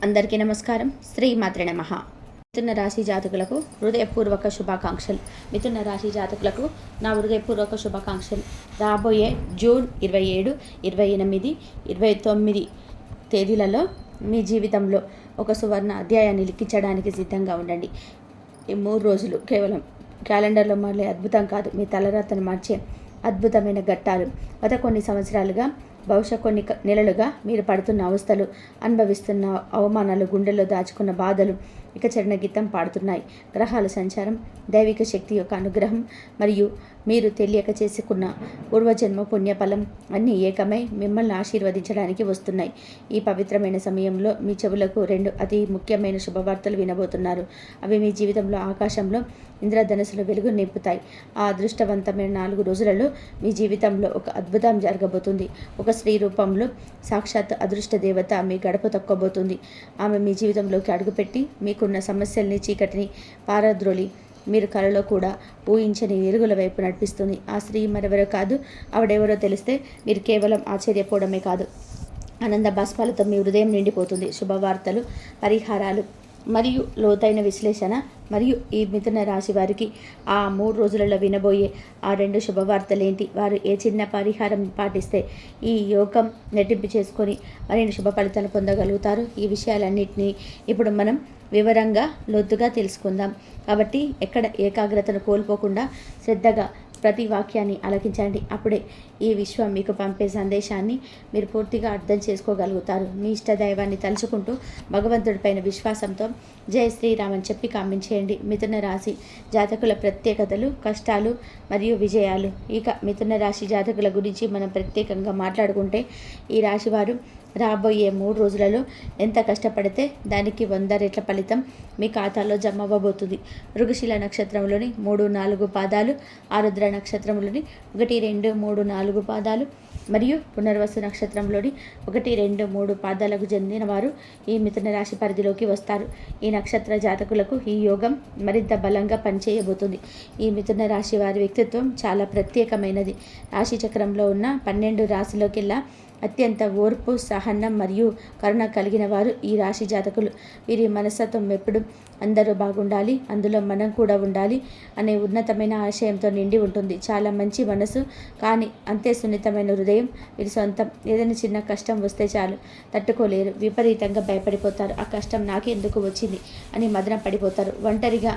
అందరికీ నమస్కారం. శ్రీమాత్రే నమః. మిథున రాశి జాతకులకు హృదయపూర్వక శుభాకాంక్షలు. మిథున రాశి జాతకులకు నా హృదయపూర్వక శుభాకాంక్షలు. రాబోయే జూన్ 27, 28, 29 తేదీలలో మీ జీవితంలో ఒక సువర్ణ అధ్యాయాన్ని లిఖించడానికి సిద్ధంగా ఉండండి. ఈ 3 రోజులు కేవలం క్యాలెండర్లో మారే అద్భుతం కాదు, మీ తలరాతను మార్చే అద్భుతమైన ఘట్టాలు. గత కొన్ని సంవత్సరాలుగా, బహుశా కొన్ని నెలలుగా మీరు పడుతున్న అవస్థలు, అనుభవిస్తున్న అవమానాలు, గుండెల్లో దాచుకున్న బాధలు ఇక చరణగీతం పాడుతున్నాయి. గ్రహాల సంచారం, దైవిక శక్తి యొక్క అనుగ్రహం మరియు మీరు తెలియక చేసుకున్న పూర్వజన్మ పుణ్యఫలం అన్నీ ఏకమై మిమ్మల్ని ఆశీర్వదించడానికి వస్తున్నాయి. ఈ పవిత్రమైన సమయంలో మీ చెవులకు 2 అతి ముఖ్యమైన శుభవార్తలు వినబోతున్నారు. అవి మీ జీవితంలో ఆకాశంలో ఇంద్రధనుసులు వెలుగు నింపుతాయి. ఆ అదృష్టవంతమైన 4 రోజులలో మీ జీవితంలో ఒక అద్భుతం జరగబోతుంది. ఒక స్త్రీ రూపంలో సాక్షాత్ అదృష్ట దేవత మీ గడప తొక్కబోతుంది. ఆమె మీ జీవితంలోకి అడుగుపెట్టి మీకున్న సమస్యల్ని, చీకటిని పారద్రోలి మీరు కలలో కూడా ఊహించని వెలుగుల వైపు నడిపిస్తుంది. ఆ స్త్రీ మరెవరో కాదు. ఆవిడెవరో తెలిస్తే మీరు కేవలం ఆశ్చర్యపోవడమే కాదు, ఆనంద బాష్పాలతో మీ హృదయం నిండిపోతుంది. శుభవార్తలు, పరిహారాలు మరియు లోతైన విశ్లేషణ మరియు ఈ మిథున రాశి వారికి ఆ 3 రోజులలో వినబోయే ఆ 2 శుభవార్తలేంటి, వారు ఏ చిన్న పరిహారం పాటిస్తే ఈ యోగం నెట్టింపు చేసుకొని మరిన్ని శుభ ఫలితాలు పొందగలుగుతారు. ఈ విషయాలన్నింటినీ ఇప్పుడు మనం వివరంగా లోతుగా తెలుసుకుందాం. కాబట్టి ఎక్కడ ఏకాగ్రతను కోల్పోకుండా శ్రద్ధగా ప్రతి వాక్యాన్ని ఆలకించండి. అప్పుడే ఈ విశ్వం మీకు పంపే సందేశాన్ని మీరు పూర్తిగా అర్థం చేసుకోగలుగుతారు. మీ ఇష్టదైవాన్ని తలుచుకుంటూ భగవంతుడిపైన విశ్వాసంతో జై శ్రీరామ్ అని చెప్పి కామెంట్ చేయండి. మిథున రాశి జాతకుల ప్రత్యేకతలు, కష్టాలు మరియు విజయాలు. ఇక మిథున రాశి జాతకుల గురించి మనం ప్రత్యేకంగా మాట్లాడుకుంటే, ఈ రాశి వారు రాబోయే 3 రోజులలో ఎంత కష్టపడితే దానికి 100 రెట్ల ఫలితం మీ ఖాతాలో జమ అవ్వబోతుంది. మృగశిల నక్షత్రంలోని 3, 4 పాదాలు, ఆరుద్ర నక్షత్రంలోని 1, 2, 3, 4 పాదాలు మరియు పునర్వసు నక్షత్రంలోని 1, 2, 3 పాదాలకు చెందిన వారు ఈ మిథున రాశి పరిధిలోకి వస్తారు. ఈ నక్షత్ర జాతకులకు ఈ యోగం మరింత బలంగా పనిచేయబోతుంది. ఈ మిథున రాశి వారి వ్యక్తిత్వం చాలా ప్రత్యేకమైనది. రాశి చక్రంలో ఉన్న 12 రాశిలోకెల్లా అత్యంత ఓర్పు, సహనం మరియు కరుణ కలిగిన వారు ఈ రాశి జాతకులు. వీరి మనస్తత్వం ఎప్పుడు అందరూ బాగుండాలి, అందులో మనం కూడా ఉండాలి అనే ఉన్నతమైన ఆశయంతో నిండి ఉంటుంది. చాలా మంచి మనసు, కానీ అంతే సున్నితమైన హృదయం వీరి సొంతం. ఏదైనా చిన్న కష్టం వస్తే చాలు తట్టుకోలేరు, విపరీతంగా భయపడిపోతారు. ఆ కష్టం నాకెందుకు వచ్చింది అని మదన పడిపోతారు. ఒంటరిగా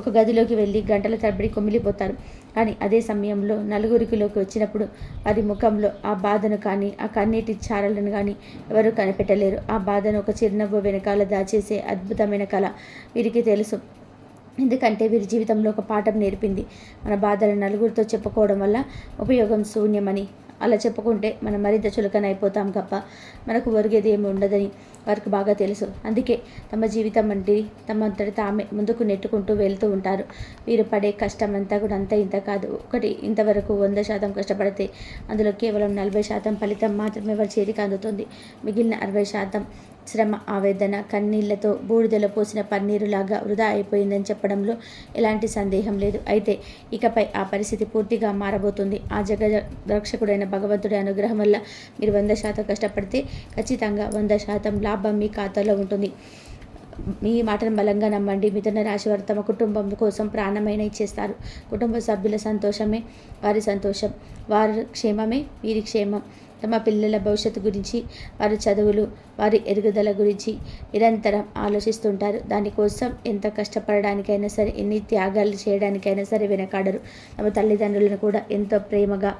ఒక గదిలోకి వెళ్ళి గంటల తరబడి కొమిలిపోతారు. కానీ అదే సమయంలో నలుగురికిలోకి వచ్చినప్పుడు వారి ముఖంలో ఆ బాధను కానీ, ఆ కన్నీటి చారలను కానీ ఎవరు కనిపెట్టలేరు. ఆ బాధను ఒక చిరునవ్వు వెనకాల దాచేసే అద్భుతమైన కళ వీరికి తెలుసు. ఎందుకంటే వీరి జీవితంలో ఒక పాఠం నేర్పింది. మన బాధలను నలుగురితో చెప్పుకోవడం వల్ల ఉపయోగం శూన్యమని. అలా చెప్పుకుంటే మనం మరింత చులకన అయిపోతాం తప్ప మనకు ఒరిగేది ఏమి ఉండదని వారికి బాగా తెలుసు. అందుకే తమ జీవితం అంటే తమంతటి తామే ముందుకు నెట్టుకుంటూ వెళ్తూ ఉంటారు. వీరు పడే కష్టం అంతా కూడా అంత ఇంత కాదు. ఇంతవరకు 100% కష్టపడితే అందులో కేవలం 40% ఫలితం మాత్రమే వారి చేతికి అందుతుంది. మిగిలిన 60% శ్రమ, ఆవేదన, కన్నీళ్లతో బూడిదలో పోసిన పన్నీరులాగా వృధా అయిపోయిందని చెప్పడంలో ఎలాంటి సందేహం లేదు. అయితే ఇకపై ఆ పరిస్థితి పూర్తిగా మారబోతుంది. ఆ జగరక్షకుడైన భగవంతుడి అనుగ్రహం వల్ల మీరు 100% కష్టపడితే ఖచ్చితంగా 100% లాభం మీ ఖాతాలో ఉంటుంది. మీ మాటను బలంగా నమ్మండి. మిథున రాశి వారు తమ కుటుంబం కోసం ప్రాణమైన ఇచ్చేస్తారు. కుటుంబ సభ్యుల సంతోషమే వారి సంతోషం, వారి క్షేమమే వీరి క్షేమం. తమ పిల్లల భవిష్యత్తు గురించి, వారి చదువులు, వారి ఎదుగుదల గురించి నిరంతరం ఆలోచిస్తుంటారు. దానికోసం ఎంత కష్టపడడానికైనా సరే, ఎన్ని త్యాగాలు చేయడానికైనా సరే వెనకాడరు. తమ తల్లిదండ్రులను కూడా ఎంతో ప్రేమగా,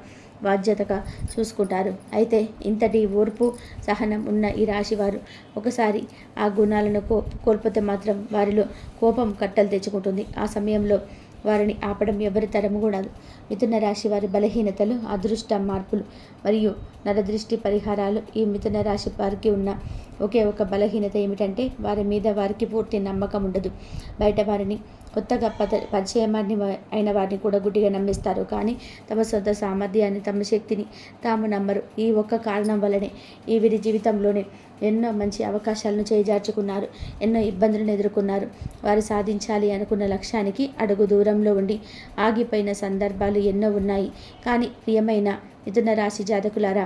బాధ్యతగా చూసుకుంటారు. అయితే ఇంతటి ఓర్పు, సహనం ఉన్న ఈ రాశివారు ఒకసారి ఆ గుణాలను కోల్పోతే మాత్రం వారిలో కోపం కట్టలు తెచ్చుకుంటుంది. ఆ సమయంలో వారిని ఆపడం ఎవరి తరము కూడదు. మిథున రాశి వారి బలహీనతలు, అదృష్ట మార్పులు మరియు నరదృష్టి పరిహారాలు. ఈ మిథున రాశి వారికి ఉన్న ఒకే ఒక బలహీనత ఏమిటంటే వారి మీద వారికి పూర్తి నమ్మకం ఉండదు. బయట వారిని, కొత్తగా పరిచయం అయిన వారిని కూడా గుడ్డిగా నమ్మిస్తారు. కానీ తమ సొంత సామర్థ్యాన్ని, తమ శక్తిని తాము నమ్మరు. ఈ ఒక్క కారణం వల్లనే ఈ వీరి జీవితంలోనే ఎన్నో మంచి అవకాశాలను చేజార్చుకున్నారు, ఎన్నో ఇబ్బందులను ఎదుర్కొన్నారు. వారు సాధించాలి అనుకున్న లక్ష్యానికి అడుగు దూరంలో ఉండి ఆగిపోయిన సందర్భాలు ఎన్నో ఉన్నాయి. కానీ ప్రియమైన మిథున రాశి జాతకులారా,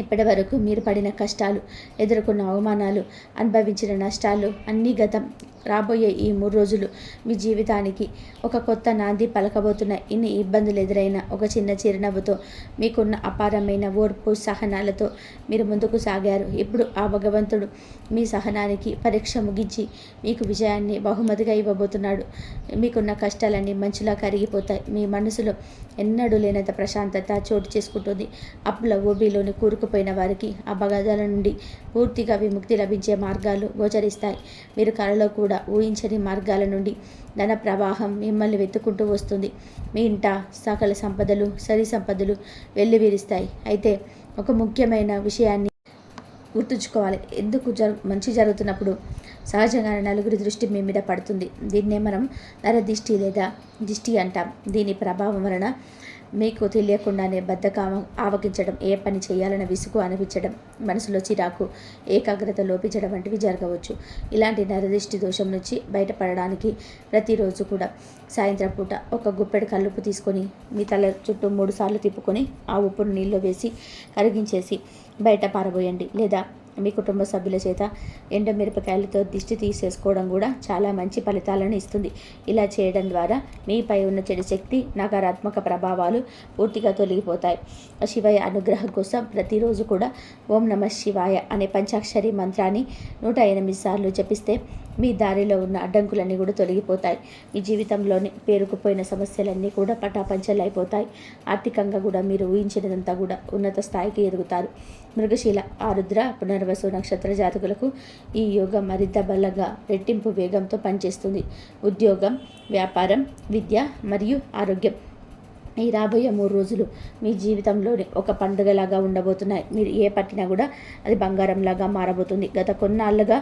ఇప్పటి వరకు మీరు పడిన కష్టాలు, ఎదుర్కొన్న అవమానాలు, అనుభవించిన నష్టాలు అన్నీ గతం. రాబోయే ఈ 3 రోజులు మీ జీవితానికి ఒక కొత్త నాంది పలకబోతున్న. ఇన్ని ఇబ్బందులు ఎదురైన ఒక చిన్న చిరునవ్వుతో, మీకున్న అపారమైన ఓర్పు సహనాలతో మీరు ముందుకు సాగారు. ఇప్పుడు ఆ భగవంతుడు మీ సహనానికి పరీక్ష ముగించి మీకు విజయాన్ని బహుమతిగా ఇవ్వబోతున్నాడు. మీకున్న కష్టాలన్నీ మంచులా కరిగిపోతాయి. మీ మనసులో ఎన్నడూ లేనంత ప్రశాంతత చోటు చేసుకుంటుంది. అప్పుల ఊబిలోని కూరుకుపోయిన వారికి ఆ బగాదాల నుండి పూర్తిగా విముక్తి లభించే మార్గాలు గోచరిస్తాయి. మీరు కలలో కూడా ఊహించని మార్గాల నుండి ధన ప్రవాహం మిమ్మల్ని వెతుక్కుంటూ వస్తుంది. మీ ఇంట సకల సంపదలు, సరి సంపదలు వెల్లివిరుస్తాయి. అయితే ఒక ముఖ్యమైన విషయాన్ని గుర్తుంచుకోవాలి. మంచి జరుగుతున్నప్పుడు సహజంగానే నలుగురి దృష్టి మీ మీద పడుతుంది. దీన్నే మనం నరదిష్టి లేదా దిష్టి అంటాం. దీని ప్రభావం వలన మీకు తెలియకుండానే బద్ధకం ఆవగించడం, ఏ పని చేయాలన్న విసుగు అనిపించడం, మనసులో చిరాకు, ఏకాగ్రత లోపించడం వంటివి జరగవచ్చు. ఇలాంటి నరదిష్టి దోషం నుంచి బయటపడడానికి ప్రతిరోజు కూడా సాయంత్రం పూట ఒక గుప్పెడు కల్లుప్పు తీసుకొని మీ తల చుట్టూ 3 సార్లు తిప్పుకొని ఆ ఉప్పును నీళ్ళు వేసి కరిగించేసి బయట పారబోయండి. లేదా మీ కుటుంబ సభ్యుల చేత ఎండుమిరపకాయలతో దిష్టి తీసేసుకోవడం కూడా చాలా మంచి ఫలితాలను ఇస్తుంది. ఇలా చేయడం ద్వారా మీపై ఉన్న చెడు శక్తి, నకారాత్మక ప్రభావాలు పూర్తిగా తొలగిపోతాయి. శివయ్య అనుగ్రహం కోసం ప్రతిరోజు కూడా ఓం నమః శివాయ అనే పంచాక్షరి మంత్రాన్ని 108 సార్లు జపిస్తే మీ దారిలో ఉన్న అడ్డంకులన్నీ కూడా తొలగిపోతాయి. మీ జీవితంలోని పేరుకుపోయిన సమస్యలన్నీ కూడా పటాపంచలు అయిపోతాయి. ఆర్థికంగా కూడా మీరు ఊహించినదంతా కూడా ఉన్నత స్థాయికి ఎదుగుతారు. మృగశీల, ఆరుద్ర, పునర్వసు నక్షత్ర జాతకులకు ఈ యోగం మరింత బలంగా రెట్టింపు వేగంతో పనిచేస్తుంది. ఉద్యోగం, వ్యాపారం, విద్య మరియు ఆరోగ్యం ఈ రాబోయే 3 రోజులు మీ జీవితంలోని ఒక పండుగలాగా ఉండబోతున్నాయి. మీరు ఏ పట్టినా కూడా అది బంగారంలాగా మారబోతుంది. గత కొన్నాళ్ళుగా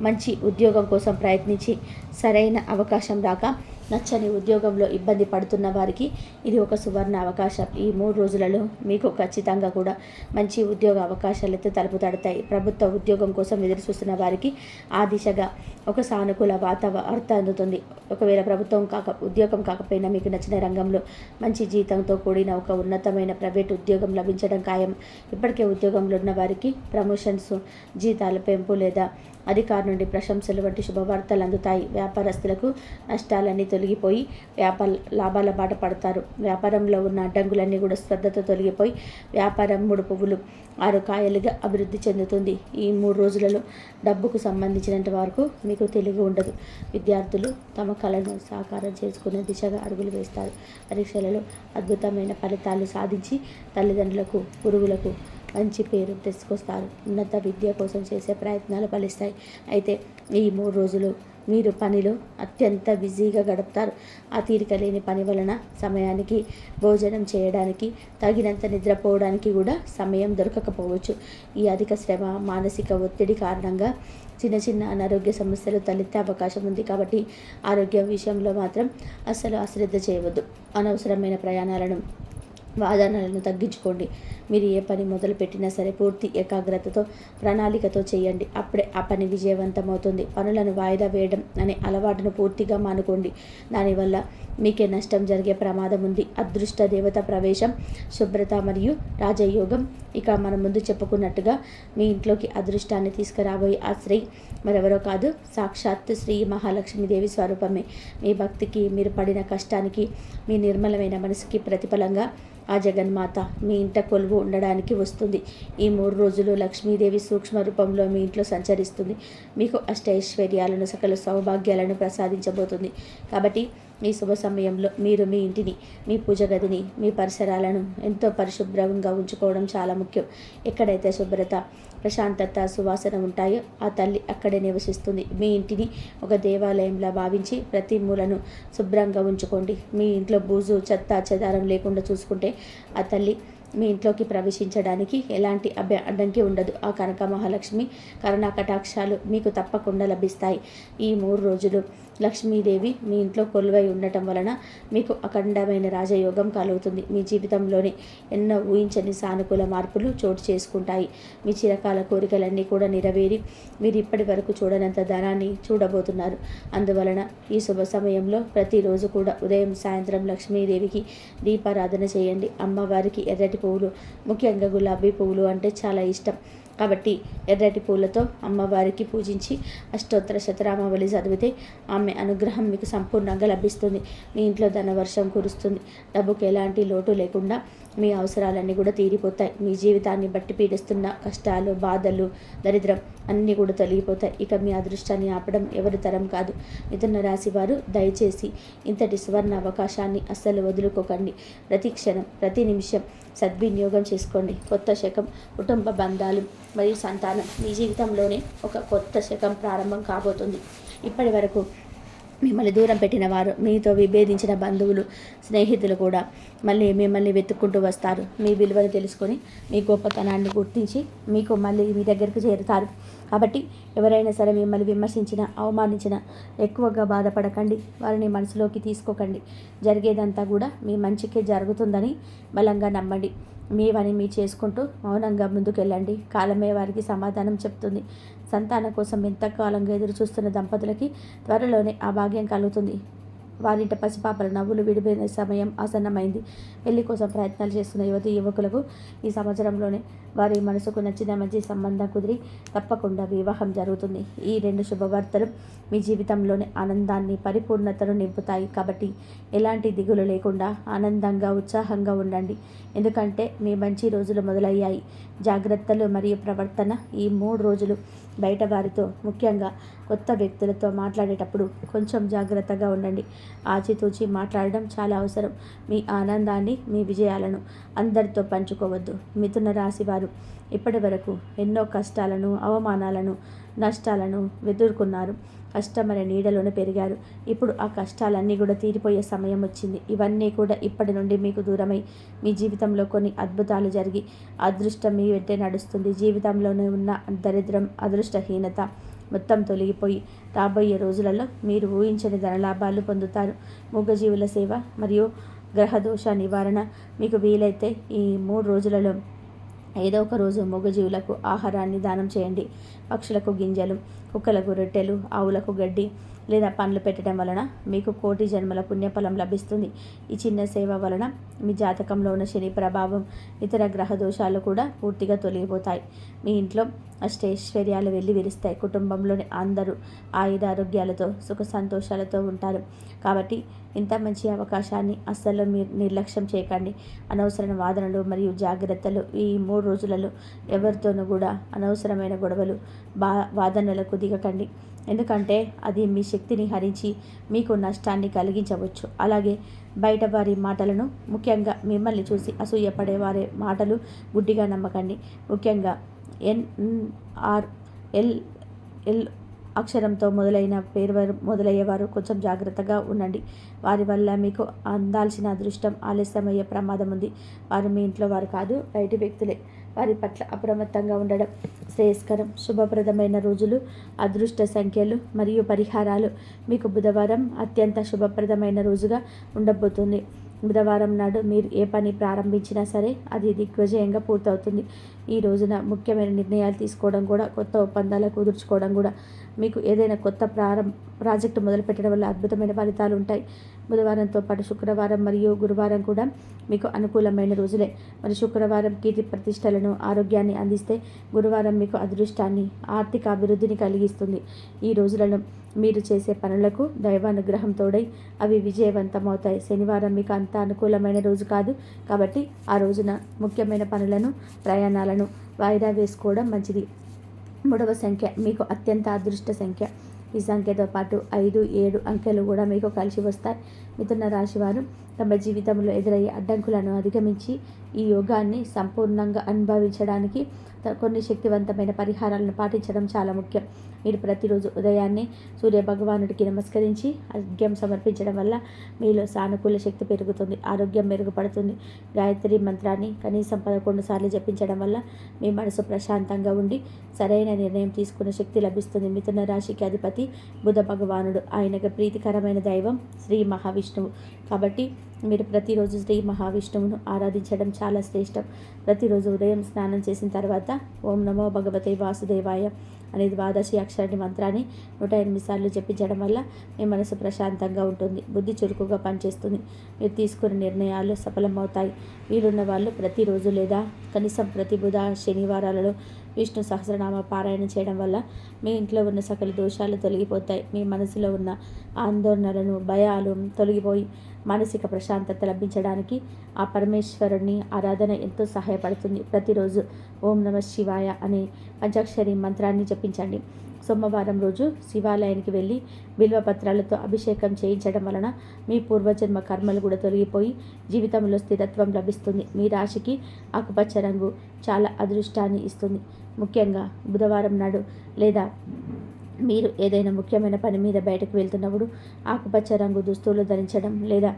మంచి ఉద్యోగం కోసం ప్రయత్నించి సరైన అవకాశం రాక నచ్చని ఉద్యోగంలో ఇబ్బంది పడుతున్న వారికి ఇది ఒక సువర్ణ అవకాశం. ఈ 3 రోజులలో మీకు ఖచ్చితంగా కూడా మంచి ఉద్యోగ అవకాశాలతో తలుపు తడతాయి. ప్రభుత్వ ఉద్యోగం కోసం ఎదురు చూస్తున్న వారికి ఆ దిశగా ఒక సానుకూల వార్త అందుతుంది. ఒకవేళ ఉద్యోగం కాకపోయినా మీకు నచ్చిన రంగంలో మంచి జీతంతో కూడిన ఒక ఉన్నతమైన ప్రైవేట్ ఉద్యోగం లభించడం ఖాయం. ఇప్పటికే ఉద్యోగంలో ఉన్న వారికి ప్రమోషన్స్, జీతాల పెంపు లేదా అధికారి నుండి ప్రశంసలు వంటి శుభవార్తలు అందుతాయి. వ్యాపారస్తులకు నష్టాలన్నీ తొలగిపోయి లాభాల బాట పడతారు. వ్యాపారంలో ఉన్న అడ్డంకులన్నీ కూడా శ్రద్ధతో తొలగిపోయి వ్యాపారం 3 పువ్వులు 6 కాయలుగా అభివృద్ధి చెందుతుంది. ఈ 3 రోజులలో డబ్బుకు సంబంధించినంత వరకు మీకు తెలివి ఉండదు. విద్యార్థులు తమ కళను సాకారం చేసుకునే దిశగా అడుగులు వేస్తారు. పరీక్షలలో అద్భుతమైన ఫలితాలు సాధించి తల్లిదండ్రులకు, గురువులకు మంచి పేరు తెచ్చుకొస్తారు. ఉన్నత విద్య కోసం చేసే ప్రయత్నాలు ఫలిస్తాయి. అయితే ఈ 3 రోజులు మీరు పనిలో అత్యంత బిజీగా గడుపుతారు. ఆ తీరిక లేని పని వలన సమయానికి భోజనం చేయడానికి, తగినంత నిద్రపోవడానికి కూడా సమయం దొరకకపోవచ్చు. ఈ అధిక శ్రమ, మానసిక ఒత్తిడి కారణంగా చిన్న అనారోగ్య సమస్యలు తలెత్తే అవకాశం ఉంది. కాబట్టి ఆరోగ్యం విషయంలో మాత్రం అస్సలు అశ్రద్ధ చేయవద్దు. అనవసరమైన ప్రయాణాలను, వాదనలను తగ్గించుకోండి. మీరు ఏ పని మొదలు పెట్టినా సరే పూర్తి ఏకాగ్రతతో, ప్రణాళికతో చేయండి. అప్పుడే ఆ పని విజయవంతమవుతుంది. పనులను వాయిదా వేయడం అనే అలవాటును పూర్తిగా మానుకోండి. దానివల్ల మీకే నష్టం జరిగే ప్రమాదం ఉంది. అదృష్ట దేవత ప్రవేశం, శుభ్రత మరియు రాజయోగం. ఇక మనం ముందు చెప్పుకున్నట్టుగా మీ ఇంట్లోకి అదృష్టాన్ని తీసుకురాబోయే ఆ స్త్రీ మరెవరో కాదు, సాక్షాత్ శ్రీ మహాలక్ష్మీదేవి స్వరూపమే. మీ భక్తికి, మీరు పడిన కష్టానికి, మీ నిర్మలమైన మనసుకి ప్రతిఫలంగా ఆ జగన్మాత మీ ఇంట కొలువు ఉండడానికి వస్తుంది. ఈ 3 రోజులు లక్ష్మీదేవి సూక్ష్మ రూపంలో మీ ఇంట్లో సంచరిస్తుంది. మీకు అష్టైశ్వర్యాలను, సకల సౌభాగ్యాలను ప్రసాదించబోతుంది. కాబట్టి ఈ శుభ సమయంలో మీరు మీ ఇంటిని, మీ పూజ గదిని, మీ పరిసరాలను ఎంతో పరిశుభ్రంగా ఉంచుకోవడం చాలా ముఖ్యం. ఎక్కడైతే శుభ్రత, ప్రశాంతత, సువాసన ఉంటాయో ఆ తల్లి అక్కడే నివసిస్తుంది. మీ ఇంటిని ఒక దేవాలయంలా భావించి ప్రతి మూలను శుభ్రంగా ఉంచుకోండి. మీ ఇంట్లో బూజు, చెత్త, చెదారం లేకుండా చూసుకుంటే ఆ తల్లి మీ ఇంట్లోకి ప్రవేశించడానికి ఎలాంటి అడ్డంకి ఉండదు. ఆ కనక మహాలక్ష్మి కరుణా కటాక్షాలు మీకు తప్పకుండా లభిస్తాయి. ఈ 3 రోజులు లక్ష్మీదేవి మీ ఇంట్లో కొలువై ఉండటం వలన మీకు అఖండమైన రాజయోగం కలుగుతుంది. మీ జీవితంలోని ఎన్నో ఊహించని సానుకూల మార్పులు చోటు చేసుకుంటాయి. మీ చిరకాల కోరికలన్నీ కూడా నెరవేరి మీరు ఇప్పటి వరకు చూడనంత ధనాన్ని చూడబోతున్నారు. అందువలన ఈ శుభ సమయంలో ప్రతిరోజు కూడా ఉదయం, సాయంత్రం లక్ష్మీదేవికి దీపారాధన చేయండి. అమ్మవారికి ఎర్రటి ఎర్రటి పువ్వులు, ముఖ్యంగా గులాబీ పువ్వులు అంటే చాలా ఇష్టం. కాబట్టి ఎర్రటి పూలతో అమ్మవారికి పూజించి అష్టోత్తర శతనామావళి చదివితే ఆమె అనుగ్రహం మీకు సంపూర్ణంగా లభిస్తుంది. మీ ఇంట్లో ధనవర్షం కురుస్తుంది. డబ్బుకి ఎలాంటి లోటు లేకుండా మీ అవసరాలన్నీ కూడా తీరిపోతాయి. మీ జీవితాన్ని బట్టి పీడిస్తున్న కష్టాలు, బాధలు, దరిద్రం అన్నీ కూడా తొలగిపోతాయి. ఇక మీ అదృష్టాన్ని ఆపడం ఎవరి తరం కాదు. మిథున రాశి వారు దయచేసి ఇంతటి సువర్ణ అవకాశాన్ని అస్సలు వదులుకోకండి. ప్రతి క్షణం, ప్రతి నిమిషం సద్వినియోగం చేసుకోండి. కొత్త శకం, కుటుంబ బంధాలు మరియు సంతానం, మీ జీవితంలోనే ఒక కొత్త శకం ప్రారంభం కాబోతుంది. ఇప్పటి వరకు మిమ్మల్ని దూరం పెట్టిన వారు, మీతో విభేదించిన బంధువులు, స్నేహితులు కూడా మళ్ళీ మిమ్మల్ని వెతుక్కుంటూ వస్తారు. మీ విలువను తెలుసుకొని మీ గొప్పతనాన్ని గుర్తించి మీకు మళ్ళీ మీ దగ్గరికి చేరుతారు. కాబట్టి ఎవరైనా సరే మిమ్మల్ని విమర్శించినా, అవమానించినా ఎక్కువగా బాధపడకండి. వారిని మనసులోకి తీసుకోకండి. జరిగేదంతా కూడా మీ మంచికే జరుగుతుందని బలంగా నమ్మండి. మీవని మీ చేసుకుంటూ మౌనంగా ముందుకెళ్ళండి. కాలమే వారికి సమాధానం చెప్తుంది. సంతానం కోసం ఎంతకాలంగా ఎదురు చూస్తున్న దంపతులకి త్వరలోనే ఆ భాగ్యం కలుగుతుంది. వారింట పసిపాపల నవ్వులు విడిపోయిన సమయం ఆసన్నమైంది. పెళ్లి కోసం ప్రయత్నాలు చేస్తున్న యువకులకు ఈ సంవత్సరంలోనే వారి మనసుకు నచ్చిన మంచి సంబంధం కుదిరి తప్పకుండా వివాహం జరుగుతుంది. ఈ 2 శుభవార్తలు మీ జీవితంలోని ఆనందాన్ని, పరిపూర్ణతను నింపుతాయి. కాబట్టి ఎలాంటి దిగులు లేకుండా ఆనందంగా, ఉత్సాహంగా ఉండండి. ఎందుకంటే మీ మంచి రోజులు మొదలయ్యాయి. జాగ్రత్తలు మరియు ప్రవర్తన ఈ 3 రోజులు బయట వారితో, ముఖ్యంగా కొత్త వ్యక్తులతో మాట్లాడేటప్పుడు కొంచెం జాగ్రత్తగా ఉండండి. ఆచితూచి మాట్లాడడం చాలా అవసరం. మీ ఆనందాన్ని, మీ విజయాలను అందరితో పంచుకోవద్దు. మిథున రాశి వారు ఇప్పటి వరకు ఎన్నో కష్టాలను, అవమానాలను, నష్టాలను ఎదుర్కొన్నారు. కష్టమనే నీడలోనే పెరిగారు. ఇప్పుడు ఆ కష్టాలన్నీ కూడా తీరిపోయే సమయం వచ్చింది. ఇవన్నీ కూడా ఇప్పటి నుండి మీకు దూరమై మీ జీవితంలో కొన్ని అద్భుతాలు జరిగి అదృష్టం మీ వెంటే నడుస్తుంది. జీవితంలోనే ఉన్న దరిద్రం, అదృష్టహీనత మొత్తం తొలగిపోయి రాబోయే రోజులలో మీరు ఊహించని ధనలాభాలు పొందుతారు. మూగజీవుల సేవ మరియు గ్రహదోష నివారణ మీకు వీలైతే ఈ 3 రోజులలో ఏదో ఒక రోజు మూగజీవులకు ఆహారాన్ని దానం చేయండి. పక్షులకు గింజలు, కుక్కలకు రొట్టెలు, ఆవులకు గడ్డి లేదా పండ్లు పెట్టడం వలన మీకు కోటి జన్మల పుణ్యఫలం లభిస్తుంది. ఈ చిన్న సేవ వలన మీ జాతకంలో ఉన్న శని ప్రభావం, ఇతర గ్రహ దోషాలు కూడా పూర్తిగా తొలగిపోతాయి. మీ ఇంట్లో అష్టైశ్వర్యాలు వెళ్ళి విరుస్తాయి. కుటుంబంలోని అందరూ ఆయుధారోగ్యాలతో, సుఖ సంతోషాలతో ఉంటారు. కాబట్టి ఇంత మంచి అవకాశాన్ని అస్సలు మీరు నిర్లక్ష్యం చేయకండి. అనవసరమైన వాదనలు మరియు జాగ్రత్తలు ఈ 3 రోజులలో ఎవరితోనూ కూడా అనవసరమైన గొడవలు, వాదనలకు దిగకండి. ఎందుకంటే అది మీ శక్తిని హరించి మీకు నష్టాన్ని కలిగించవచ్చు. అలాగే బయట వారి మాటలను, ముఖ్యంగా మిమ్మల్ని చూసి అసూయపడే వారి మాటలు గుడ్డిగా నమ్మకండి. ముఖ్యంగా NRLL అక్షరంతో మొదలయ్యేవారు కొంచెం జాగ్రత్తగా ఉండండి. వారి వల్ల మీకు అందాల్సిన అదృష్టం ఆలస్యమయ్యే ప్రమాదం ఉంది. వారు మీ ఇంట్లో వారు కాదు, బయటి వ్యక్తులే. వారి పట్ల అప్రమత్తంగా ఉండడం శ్రేయస్కరం. శుభప్రదమైన రోజులు, అదృష్ట సంఖ్యలు మరియు పరిహారాలు. మీకు బుధవారం అత్యంత శుభప్రదమైన రోజుగా ఉండబోతుంది. బుధవారం నాడు మీరు ఏ పని ప్రారంభించినా సరే అది దిగ్విజయంగా పూర్తవుతుంది. ఈ రోజున ముఖ్యమైన నిర్ణయాలు తీసుకోవడం కూడా, కొత్త ఒప్పందాలు కుదుర్చుకోవడం కూడా, మీకు ఏదైనా కొత్త ప్రాజెక్టు మొదలుపెట్టడం వల్ల అద్భుతమైన ఫలితాలు ఉంటాయి. బుధవారంతో పాటు శుక్రవారం మరియు గురువారం కూడా మీకు అనుకూలమైన రోజులే. మరి శుక్రవారం కీర్తి ప్రతిష్టలను, ఆరోగ్యాన్ని అందిస్తే, గురువారం మీకు అదృష్టాన్ని, ఆర్థిక అభివృద్ధిని కలిగిస్తుంది. ఈ రోజులలో మీరు చేసే పనులకు దైవానుగ్రహం తోడై అవి విజయవంతమవుతాయి. శనివారం మీకు అంత అనుకూలమైన రోజు కాదు. కాబట్టి ఆ రోజున ముఖ్యమైన పనులను, ప్రయాణాలను వాయిదా వేసుకోవడం మంచిది. 3వ సంఖ్య మీకు అత్యంత అదృష్ట సంఖ్య. ఈ సంఖ్యతో పాటు 5, 7 అంకెలు కూడా మీకు కలిసి వస్తాయి. మిథున రాశి వారు తమ జీవితంలో ఎదురయ్యే అడ్డంకులను అధిగమించి ఈ యోగాన్ని సంపూర్ణంగా అనుభవించడానికి కొన్ని శక్తివంతమైన పరిహారాలను పాటించడం చాలా ముఖ్యం. మీరు ప్రతిరోజు ఉదయాన్నే సూర్య భగవానుడికి నమస్కరించి అర్ఘ్యం సమర్పించడం వల్ల మీలో సానుకూల శక్తి పెరుగుతుంది, ఆరోగ్యం మెరుగుపడుతుంది. గాయత్రి మంత్రాన్ని కనీసం 11 సార్లు జపించడం వల్ల మీ మనసు ప్రశాంతంగా ఉండి సరైన నిర్ణయం తీసుకునే శక్తి లభిస్తుంది. మిథున రాశికి అధిపతి బుధ భగవానుడు. ఆయనకు ప్రీతికరమైన దైవం శ్రీ మహావిష్ణువు. కాబట్టి మీరు ప్రతిరోజు శ్రీ మహావిష్ణువును ఆరాధించడం చాలా శ్రేష్టం. ప్రతిరోజు ఉదయం స్నానం చేసిన తర్వాత ఓం నమో భగవతే వాసుదేవాయ అనే ద్వాదశి అక్షరాన్ని మంత్రాన్ని 108 సార్లు జపించడం వల్ల మీ మనసు ప్రశాంతంగా ఉంటుంది, బుద్ధి చురుకుగా పనిచేస్తుంది, మీరు తీసుకునే నిర్ణయాలు సఫలమవుతాయి. వీలున్న వాళ్ళు ప్రతిరోజు లేదా కనీసం ప్రతి బుధ శనివారాలలో విష్ణు సహస్రనామ పారాయణ చేయడం వల్ల మీ ఇంట్లో ఉన్న సకల దోషాలు తొలగిపోతాయి. మీ మనసులో ఉన్న ఆందోళనలను, భయాలు తొలగిపోయి మానసిక ప్రశాంతత లభించడానికి ఆ పరమేశ్వరుని ఆరాధన ఎంతో సహాయపడుతుంది. ప్రతిరోజు ఓం నమ శివాయ అనే పంచాక్షరి మంత్రాన్ని జపించండి. సోమవారం రోజు శివాలయానికి వెళ్ళి బిల్వపత్రాలతో అభిషేకం చేయించడం వలన మీ పూర్వజన్మ కర్మలు కూడా తొలగిపోయి జీవితంలో స్థిరత్వం లభిస్తుంది. మీ రాశికి ఆకుపచ్చ రంగు చాలా అదృష్టాన్ని ఇస్తుంది. ముఖ్యంగా బుధవారం నాడు లేదా మీరు ఏదైనా ముఖ్యమైన పని మీద బయటకు వెళ్తున్నప్పుడు ఆకుపచ్చ రంగు దుస్తులు ధరించడం లేదా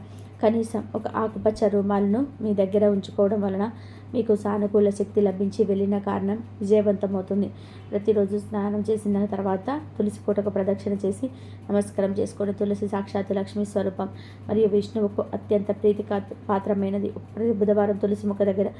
కనీసం ఒక ఆకుపచ్చ రుమాలను మీ దగ్గర ఉంచుకోవడం వలన మీకు సానుకూల శక్తి లభించి వెళ్ళిన కారణం విజయవంతమవుతుంది. ప్రతిరోజు స్నానం చేసిన తర్వాత తులసి కోటకు ప్రదక్షిణ చేసి నమస్కారం చేసుకోండి. తులసి సాక్షాత్తు లక్ష్మీ స్వరూపం మరియు విష్ణువుకు అత్యంత పాత్రమైనది. ప్రతి బుధవారం తులసి మొక్క దగ్గర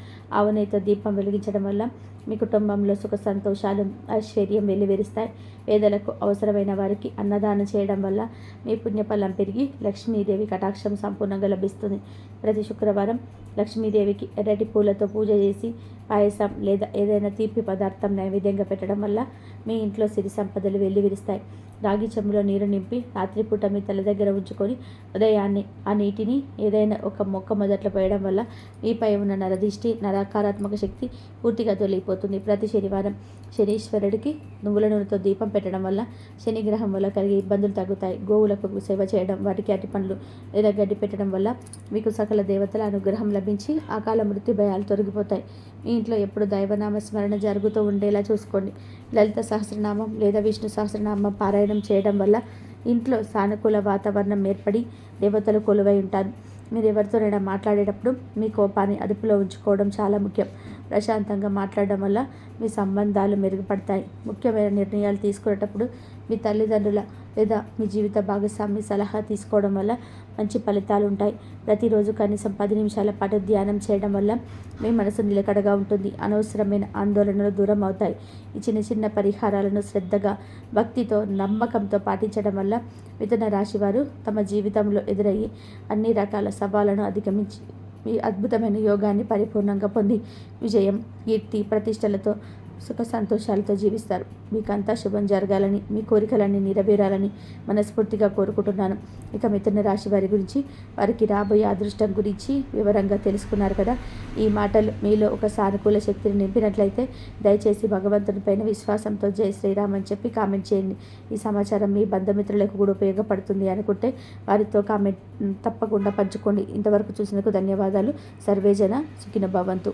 ఆవునేతో దీపం వెలిగించడం వల్ల మీ కుటుంబంలో సుఖ సంతోషాలు, ఐశ్వర్యం వెల్లివిరుస్తాయి. పేదలకు, అవసరమైన వారికి అన్నదానం చేయడం వల్ల మీ పుణ్యఫలం పెరిగి లక్ష్మీదేవి కటాక్షం సంపూర్ణంగా లభిస్తుంది. ప్రతి శుక్రవారం లక్ష్మీదేవికి ఎర్రటి పూలతో పూజ చేసి పాయసం లేదా ఏదైనా తీపి పదార్థం నైవేద్యంగా పెట్టడం వల్ల మీ ఇంట్లో సిరి సంపదలు వెల్లివిరుస్తాయి. రాగి చెంబులో నీరు నింపి రాత్రిపూట మీ తల దగ్గర ఉంచుకొని ఉదయాన్నే ఆ నీటిని ఏదైనా ఒక మొక్క మొదట్లో పోయడం వల్ల మీపై ఉన్న నరదిష్టి, నకారాత్మక శక్తి పూర్తిగా తొలగిపోతుంది. ప్రతి శనివారం శనీశ్వరుడికి నువ్వుల నూనెతో దీపం పెట్టడం వల్ల శని గ్రహం వల్ల కలిగే ఇబ్బందులు తగ్గుతాయి. గోవులకు సేవ చేయడం, వాటికి అరటి పండ్లు లేదా గడ్డి పెట్టడం వల్ల మీకు సకల దేవతల అనుగ్రహం లభించి అకాల మృత్యు భయాలు తొలగిపోతాయి. మీ ఇంట్లో ఎప్పుడు దైవనామ స్మరణ జరుగుతూ ఉండేలా చూసుకోండి. లలిత సహస్రనామం లేదా విష్ణు సహస్రనామం పారాయణం చేయడం వల్ల ఇంట్లో సానుకూల వాతావరణం ఏర్పడి దేవతలు కొలువై ఉంటారు. మీరు ఎవరితోనైనా మాట్లాడేటప్పుడు మీ కోపాన్ని అదుపులో ఉంచుకోవడం చాలా ముఖ్యం. ప్రశాంతంగా మాట్లాడడం వల్ల మీ సంబంధాలు మెరుగుపడతాయి. ముఖ్యమైన నిర్ణయాలు తీసుకునేటప్పుడు మీ తల్లిదండ్రుల లేదా మీ జీవిత భాగస్వామి సలహా తీసుకోవడం వల్ల మంచి ఫలితాలు ఉంటాయి. ప్రతిరోజు కనీసం 10 నిమిషాల పాటు ధ్యానం చేయడం వల్ల మీ మనసు నిలకడగా ఉంటుంది. అనవసరమైన ఆందోళనలు దూరం అవుతాయి. ఈ చిన్న చిన్న పరిహారాలను శ్రద్ధగా, భక్తితో, నమ్మకంతో పాటించడం వల్ల మిథున రాశి వారు తమ జీవితంలో ఎదురయ్యే అన్ని రకాల సవాళ్లను అధిగమించి మీ అద్భుతమైన యోగాన్ని పరిపూర్ణంగా పొంది విజయం, కీర్తి, ప్రతిష్టలతో సుఖ సంతోషాలతో జీవిస్తారు. మీకంతా శుభం జరగాలని, మీ కోరికలన్నీ నెరవేరాలని మనస్ఫూర్తిగా కోరుకుంటున్నాను. ఇక మిథున రాశి వారి గురించి, వారికి రాబోయే అదృష్టం గురించి వివరంగా తెలుసుకున్నారు కదా. ఈ మాటలు మీలో ఒక సానుకూల శక్తిని నింపినట్లయితే దయచేసి భగవంతునిపైన విశ్వాసంతో జై శ్రీరామ్ అని చెప్పి కామెంట్ చేయండి. ఈ సమాచారం మీ బంధుమిత్రులకు కూడా ఉపయోగపడుతుంది అనుకుంటే వారితో కామెంట్ తప్పకుండా పంచుకోండి. ఇంతవరకు చూసినందుకు ధన్యవాదాలు. సర్వేజన సుఖినో భవంతు.